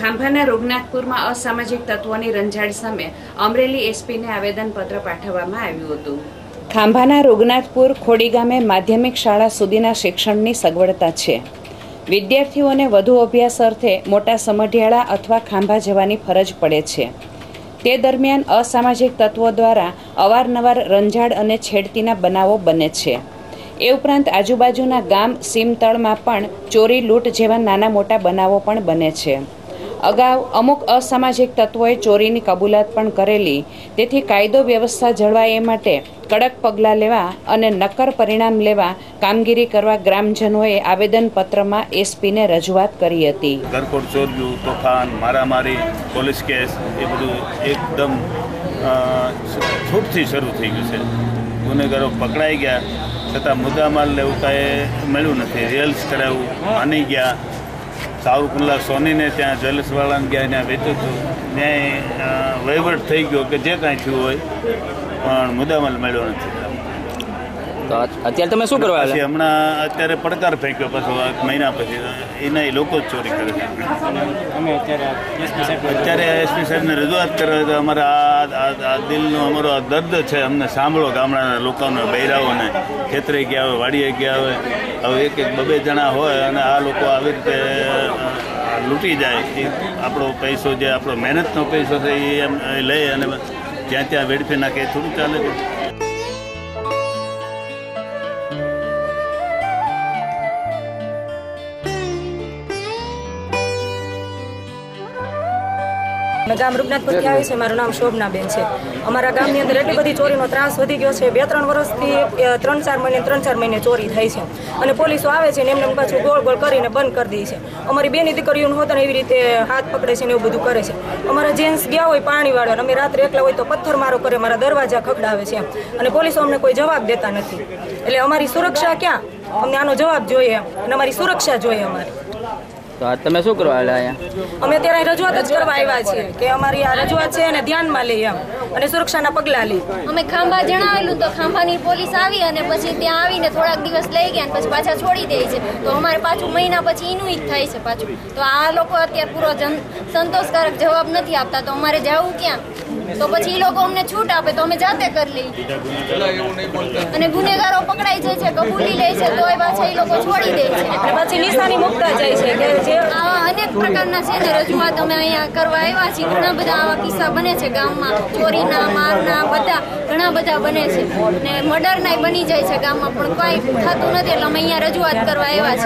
ખાંભાના રૂગનાથપુરમાં અસામાજિક તત્વોની રંજાડ સામે અમરેલી એસપીને આવેદનપત્ર પાઠવવામાં આવ્યું હતું। ખાંભાના રૂગનાથપુર ખોડી ગામે માધ્યમિક શાળા સુધીના શિક્ષણની સગવડતા છે। વિદ્યાર્થીઓને વધુ અભ્યાસ અર્થે મોટા સમઢિયાળા અથવા ખાંભા જવાની ફરજ પડે છે। તે દરમિયાન અસામાજિક તત્વો દ્વારા અવારનવાર રંજાડ અને છેડતીના બનાવો બને છે। એ ઉપરાંત આજુબાજુના ગામ સીમતળમાં પણ ચોરી લૂંટ જેવા નાના મોટા બનાવો પણ બને છે। અગાઉ અમુક અસામાજિક તત્વોએ ચોરીની કબૂલાત પણ કરેલી, તેથી કાયદો વ્યવસ્થા જળવાય એ માટે કડક પગલાં લેવા અને નક્કર પરિણામ લેવા કામગીરી કરવા ગ્રામજનોએ આવેદનપત્રમાં એસપીને રજૂઆત કરી હતી। ઘરફોડ, ચોર્યું, તોફાન, મારામારી, પોલીસ કેસ એ બધું એકદમ છૂટથી શરૂ થઈ ગયું છે। ગુનેગારો પકડાઈ ગયા છતાં મુદ્દામાલ લેવું કાંઈ મળ્યું નથી। રિયલ્સ કરાવ્યું, માની ગયા। સાવરકુંડલા સોનીને ત્યાં જ્વેલર્સવાળાને ગયા, ત્યાં વેચ્યું હતું, ન્યાય વહીવટ થઈ ગયો કે જે કાંઈ થયું હોય, પણ મુદ્દામાલ મળ્યો નથી। તો અત્યારે તમે શું કરવા પછી હમણાં અત્યારે પડકાર ફેંક્યો પાછો મહિના પછી, એના એ લોકો જ ચોરી કરે છે। અત્યારે એસપી સાહેબને રજૂઆત કરે તો અમારા આ દિલનો અમારો આ દર્દ છે, અમને સાંભળો। ગામડાના લોકોને, બૈરાઓને ખેતરે ગયા હોય, વાડીએ ગયા હોય, હવે એક બે જણા હોય અને આ લોકો આવી રીતે લૂંટી જાય, એ આપણો પૈસો જે આપણો મહેનતનો પૈસો છે એ એમ લઈ અને જ્યાં ત્યાં વેડફી નાખે, એ થોડું ચાલે છે। ગામ રૂગનાથપુરથી આવી છે। મારું નામ શોભનાબેન છે। અમારા ગામની અંદર એટલી બધી ચોરીનો ત્રાસ વધી ગયો છે। 2-3 વર્ષથી 3-4 મહિને ચોરી થાય છે અને પોલીસો આવે છે ને એમને પાછું ગોળ ગોળ કરીને બંધ કરી દે છે। અમારી બેની દીકરીઓનું હોતા ને એવી રીતે હાથ પકડે છે ને એવું બધું કરે છે। અમારા જેન્ટ્સ ગયા હોય પાણી વાળવા, અમે રાત્રે એકલા હોય તો પથ્થરમારો કરે, મારા દરવાજા ખખડાવે છે અને પોલીસો અમને કોઈ જવાબ દેતા નથી। એટલે અમારી સુરક્ષા ક્યાં? અમને આનો જવાબ જોઈએ અને અમારી સુરક્ષા જોઈએ અમારી। તો તમે શું કરવા આવ્યા? અમે ત્યારે રજૂઆત જ કરવા આવ્યા છીએ કે અમારી આ રજૂઆત છે અને ધ્યાનમાં લઈએ એમ અને સુરક્ષાના પગલાં લઈએ। અમે ખાંભા જણાવેલું તો ખાંભાની પોલીસ આવી અને પછી ત્યાં આવીને થોડાક દિવસ લઈ ગયા અને પછી પાછા છોડી દે છે। તો અમારે પાછું મહિના પછી એનું જ થાય છે પાછું। તો આ લોકો અત્યારે પૂરો સંતોષકારક જવાબ નથી આપતા, તો અમારે જવું ક્યાં? તો પછી એ લોકો અમને છૂટ આપે તો અમે જાતે કરી લઈએ અને ગુનેગારો પકડાઈ જાય છે, કબૂલી લે છે, તો એ પાછા એ લોકો છોડી દે છે અને પછી નિશાની મુકતા જાય છે કે જે આવા અનેક પ્રકારના છે ને રજૂઆત અમે અહીંયા કરવા આવ્યા છીએ। ઘણા બધા આવા કિસ્સા બને છે ગામમાં, ચોરીના, મારના, બધા ઘણા બધા બને છે ને મર્ડરના બની જાય છે ગામમાં, પણ કંઈ થતું નથી, એટલે અમે અહીંયા રજૂઆત કરવા આવ્યા છીએ।